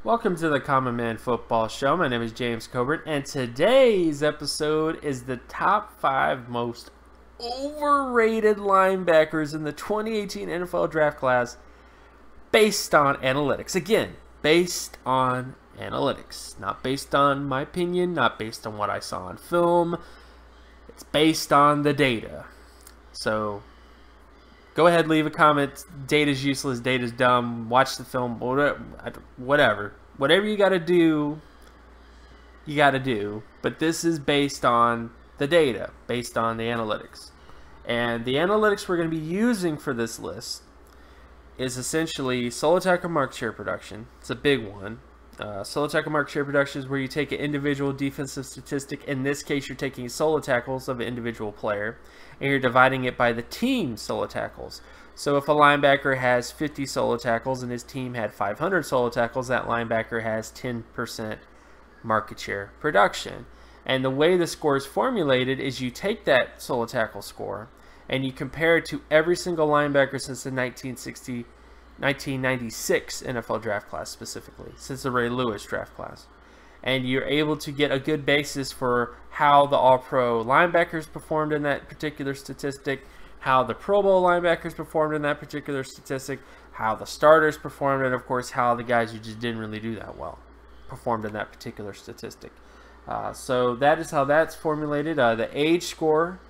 Welcome to the Common Man Football Show. My name is James Coburn, and today's episode is the top 5 most overrated linebackers in the 2018 NFL Draft Class based on analytics. Again, based on analytics. Not based on my opinion, not based on what I saw on film. It's based on the data. So, go ahead, leave a comment. Data's useless, data's dumb. Watch the film, whatever. Whatever you got to do, you got to do. But this is based on the data, based on the analytics. And the analytics we're going to be using for this list is essentially solo tackle market share production. It's a big one. Solo tackle market share production is where you take an individual defensive statistic. In this case, you're taking solo tackles of an individual player, and you're dividing it by the team solo tackles. So if a linebacker has 50 solo tackles and his team had 500 solo tackles, that linebacker has 10% market share production. And the way the score is formulated is you take that solo tackle score and you compare it to every single linebacker since the 1996 NFL draft class, specifically, since the Ray Lewis draft class. And you're able to get a good basis for how the All-Pro linebackers performed in that particular statistic, how the Pro Bowl linebackers performed in that particular statistic, how the starters performed, and of course how the guys who just didn't really do that well performed in that particular statistic. So that is how that's formulated. The age score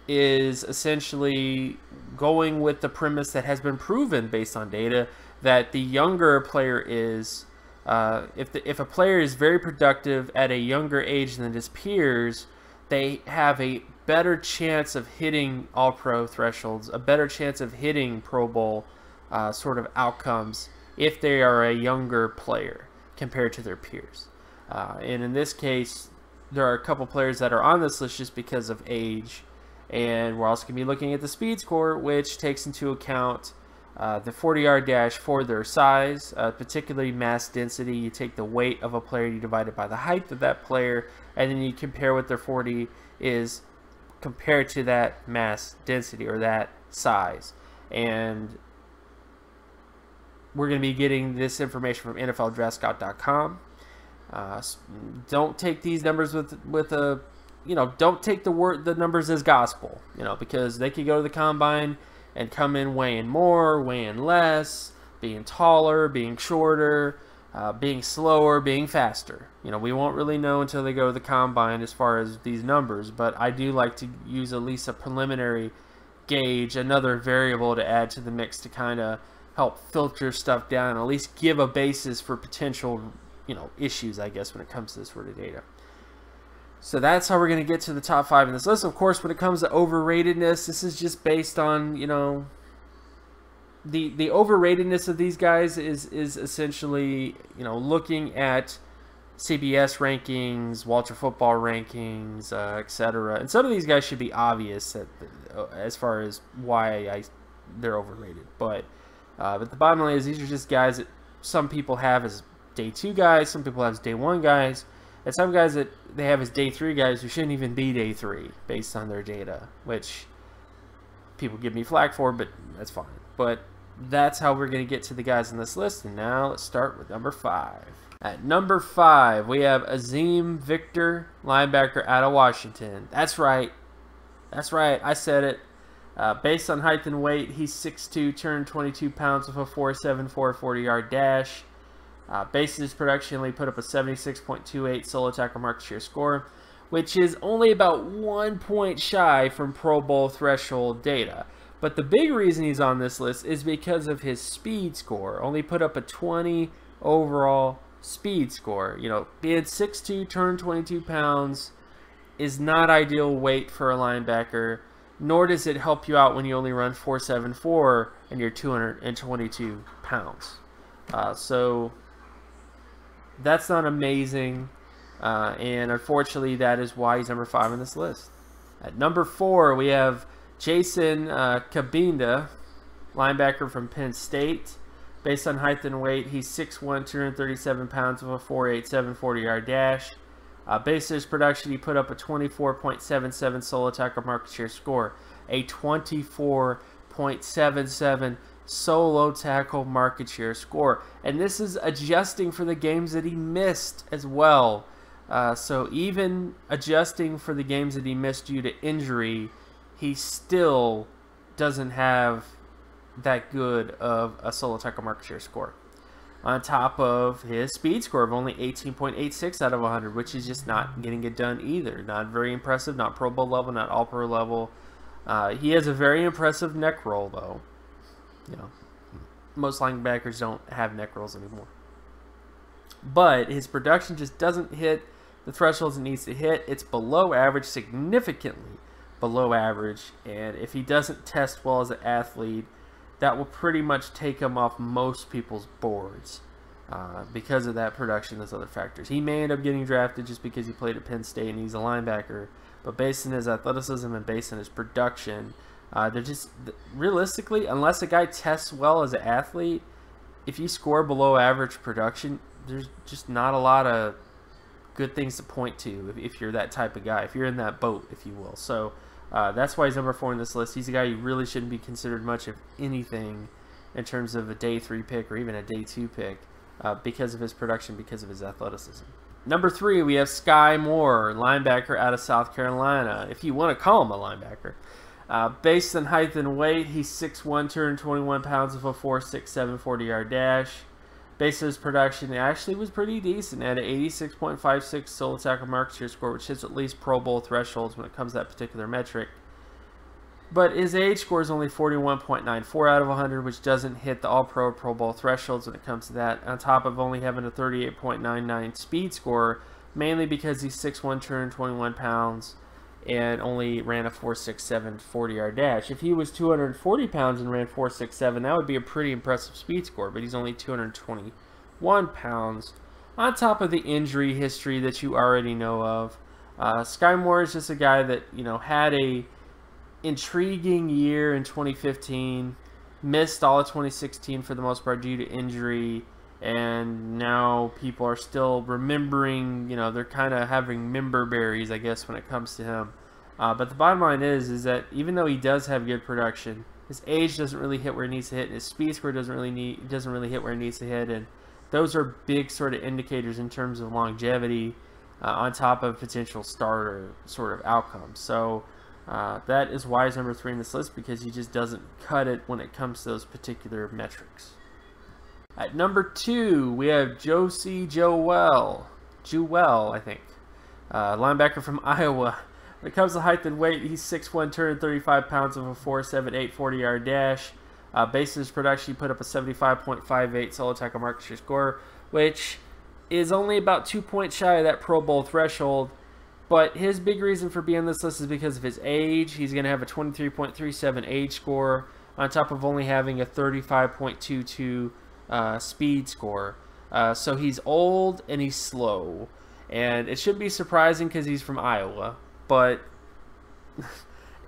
is essentially going with the premise that has been proven based on data that the younger a player is, if a player is very productive at a younger age than his peers, they have a better chance of hitting All-Pro thresholds, a better chance of hitting Pro Bowl sort of outcomes if they are a younger player compared to their peers. And in this case, there are a couple players that are on this list just because of age. And we're also going to be looking at the speed score, which takes into account the 40-yard dash for their size, particularly mass density. You take the weight of a player, you divide it by the height of that player, and then you compare what their 40 is compared to that mass density or that size. And we're going to be getting this information from NFLDraftScout.com. Don't take these numbers with a, don't take the numbers as gospel, because they could go to the combine and come in weighing more, weighing less, being taller, being shorter, being slower, being faster. We won't really know until they go to the combine as far as these numbers, but I do like to use at least a preliminary gauge, another variable to add to the mix to kind of help filter stuff down and at least give a basis for potential, issues, I guess, when it comes to this sort of data. So that's how we're going to get to the top 5 in this list. Of course, when it comes to overratedness, this is just based on, the overratedness of these guys is essentially, looking at CBS rankings, Walter Football rankings, etc. And some of these guys should be obvious as far as why they're overrated. But the bottom line is these are just guys that some people have as day 2 guys, some people have as day 1 guys, and some guys that they have as day 3 guys who shouldn't even be day 3 based on their data, which people give me flack for, but that's fine. But that's how we're going to get to the guys on this list. And now let's start with number 5. At number 5, we have Azim Victor, linebacker out of Washington. That's right. That's right. I said it. Based on height and weight, he's 6'2", 222 pounds with a 4.74 40-yard dash. Based on his production, he put up a 76.28 solo tackle market share score, which is only about 1 point shy from Pro Bowl threshold data. But the big reason he's on this list is because of his speed score. Only put up a 20 overall speed score. Being 6'2", 222 pounds is not ideal weight for a linebacker, nor does it help you out when you only run 4.74 and you're 222 pounds. So that's not amazing, and unfortunately that is why he's number 5 on this list. At number 4, we have Jason Cabinda, linebacker from Penn State. Based on height and weight, he's 6'1", 237 pounds with a 4.87 40-yard dash. Based on his production, he put up a 24.77 solo tackle market share score, a 24.77 solo tackle market share score. And this is adjusting for the games that he missed as well. So even adjusting for the games that he missed due to injury, he still doesn't have that good of a solo tackle market share score. On top of his speed score of only 18.86 out of 100, which is just not getting it done either. Not very impressive, not Pro Bowl level, not All Pro level. He has a very impressive neck roll, though. You know, most linebackers don't have neck rolls anymore. But his production just doesn't hit the thresholds it needs to hit. It's below average, significantly below average. And if he doesn't test well as an athlete, that will pretty much take him off most people's boards because of that production, those other factors. He may end up getting drafted just because he played at Penn State and he's a linebacker, but based on his athleticism and based on his production, they're just, realistically, unless a guy tests well as an athlete, if you score below average production, there's just not a lot of good things to point to if you're that type of guy, if you're in that boat, if you will. So that's why he's number 4 in this list. He's a guy you really shouldn't be considered much of anything in terms of a day 3 pick or even a day 2 pick because of his production, because of his athleticism. Number 3, we have Sky Moore, linebacker out of South Carolina, if you want to call him a linebacker. Based on height and weight, he's 6'1", 221 pounds with a 4.67 40-yard dash. Based on his production, it actually was pretty decent at an 86.56 solo tackle market share score, which hits at least Pro Bowl thresholds when it comes to that particular metric. But his age score is only 41.94 out of 100, which doesn't hit the All-Pro or Pro Bowl thresholds when it comes to that, on top of only having a 38.99 speed score, mainly because he's 6'1", 221 pounds, and only ran a 4.67 40-yard dash. If he was 240 pounds and ran 4.67, that would be a pretty impressive speed score, but he's only 221 pounds. On top of the injury history that you already know of, Sky Moore is just a guy that, you know, had a intriguing year in 2015, missed all of 2016 for the most part due to injury, and now people are still remembering, you know, they're kind of having member berries, I guess, when it comes to him. But the bottom line is that even though he does have good production, his age doesn't really hit where he needs to hit, and his speed score doesn't really hit where he needs to hit, and those are big sort of indicators in terms of longevity on top of potential starter sort of outcomes. So that is why he's number 3 in this list, because he just doesn't cut it when it comes to those particular metrics. At number 2, we have Josie Jewell, I think, linebacker from Iowa. When it comes to height and weight, he's 6'1", 235 pounds with a 4.78 40-yard dash. Based on his production, he put up a 75.58 solo tackle market share score, which is only about 2 points shy of that Pro Bowl threshold. But his big reason for being on this list is because of his age. He's going to have a 23.37 age score on top of only having a 35.22 speed score. So he's old and he's slow. And it shouldn't be surprising because he's from Iowa. But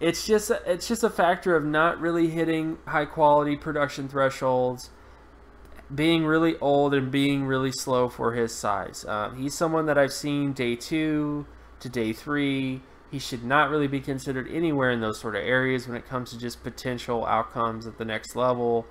it's just a factor of not really hitting high quality production thresholds, being really old and being really slow for his size. He's someone that I've seen day 2 to day 3. He should not really be considered anywhere in those sort of areas when it comes to just potential outcomes at the next level.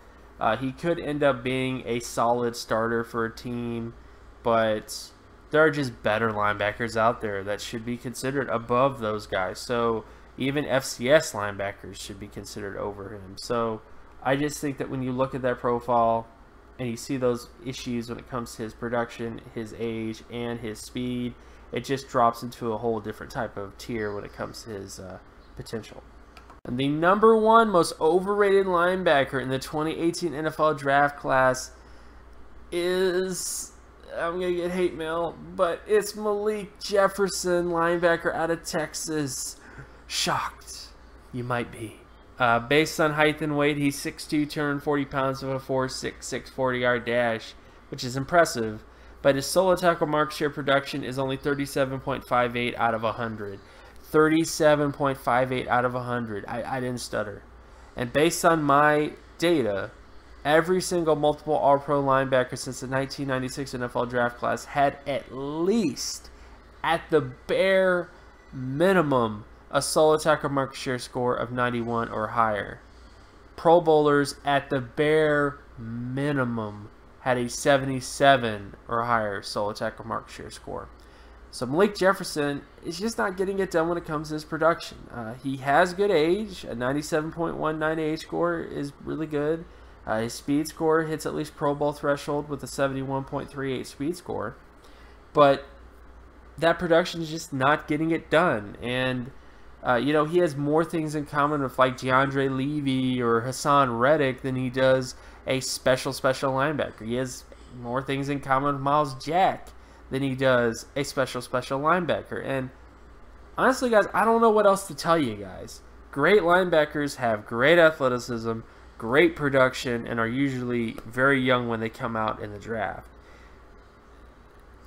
He could end up being a solid starter for a team, but there are just better linebackers out there that should be considered above those guys. So even FCS linebackers should be considered over him. So I just think that when you look at that profile and you see those issues when it comes to his production, his age, and his speed, it just drops into a whole different type of tier when it comes to his potential. And the number 1 most overrated linebacker in the 2018 NFL draft class is, I'm going to get hate mail, but it's Malik Jefferson, linebacker out of Texas. Shocked. You might be. Based on height and weight, he's 6'2", 240 pounds with a 4.66 40-yard dash, which is impressive. But his solo tackle market share production is only 37.58 out of 100. 37.58 out of 100. I didn't stutter. And based on my data, every single multiple All-Pro linebacker since the 1996 NFL draft class had at least, at the bare minimum, a solo tackle market share score of 91 or higher. Pro Bowlers at the bare minimum had a 77 or higher solo tackle market share score. So Malik Jefferson is just not getting it done when it comes to his production. He has good age. A 97.19 age score is really good. His speed score hits at least Pro Bowl threshold with a 71.38 speed score. But that production is just not getting it done. And, you know, he has more things in common with like DeAndre Levy or Hassan Reddick than he does a special linebacker. He has more things in common with Miles Jack than he does a special linebacker. And honestly, guys, I don't know what else to tell you guys. Great linebackers have great athleticism, great production, and are usually very young when they come out in the draft.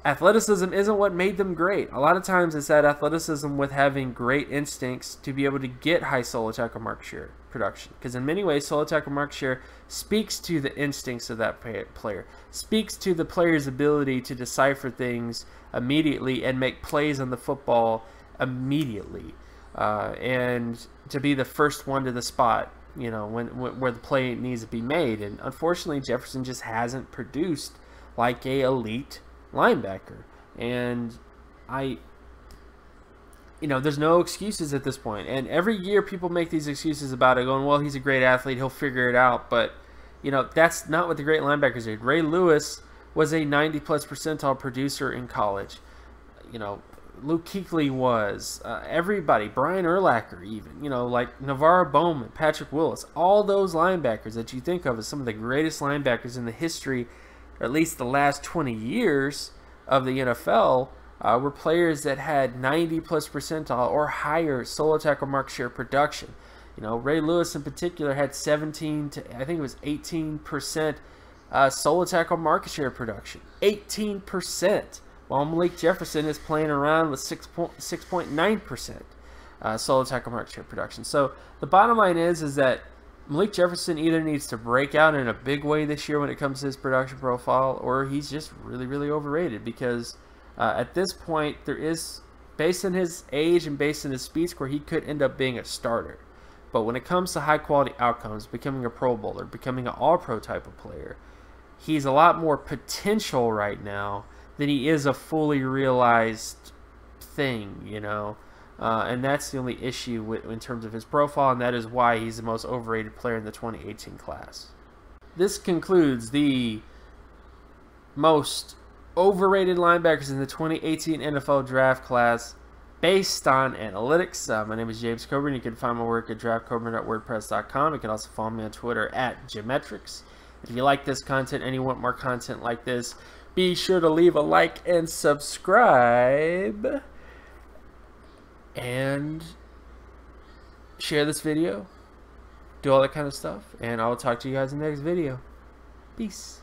Athleticism isn't what made them great. A lot of times it's that athleticism with having great instincts to be able to get high solo tackle market share production. Because in many ways, solo tackle market share speaks to the instincts of that player, speaks to the player's ability to decipher things immediately and make plays on the football immediately, and to be the first one to the spot, you know, where the play needs to be made. And unfortunately, Jefferson just hasn't produced like a elite linebacker. And you know, there's no excuses at this point. And every year people make these excuses about it, going, well, he's a great athlete, he'll figure it out. But, you know, that's not what the great linebackers did. Ray Lewis was a 90-plus percentile producer in college. You know, Luke Kuechly was. Everybody, Brian Urlacher even. You know, like Navarro Bowman, Patrick Willis. All those linebackers that you think of as some of the greatest linebackers in the history, or at least the last 20 years of the NFL, were players that had 90-plus percentile or higher solo tackle market share production. You know, Ray Lewis in particular had 17 to, I think it was 18% solo tackle market share production. 18%. While Malik Jefferson is playing around with 6.9% solo tackle market share production. So the bottom line is that Malik Jefferson either needs to break out in a big way this year when it comes to his production profile, or he's just really overrated, because at this point, there is, based on his age and based on his speed score, he could end up being a starter. But when it comes to high-quality outcomes, becoming a Pro Bowler, becoming an All-Pro type of player, he's a lot more potential right now than he is a fully realized thing, you know. And that's the only issue in terms of his profile, and that is why he's the most overrated player in the 2018 class. This concludes the most overrated linebackers in the 2018 NFL draft class based on analytics. My name is James Coburn. You can find my work at draftcoburn.wordpress.com. You can also follow me on Twitter at Geometrics. If you like this content and you want more content like this, be sure to leave a like and subscribe. And share this video. Do all that kind of stuff. And I'll talk to you guys in the next video. Peace.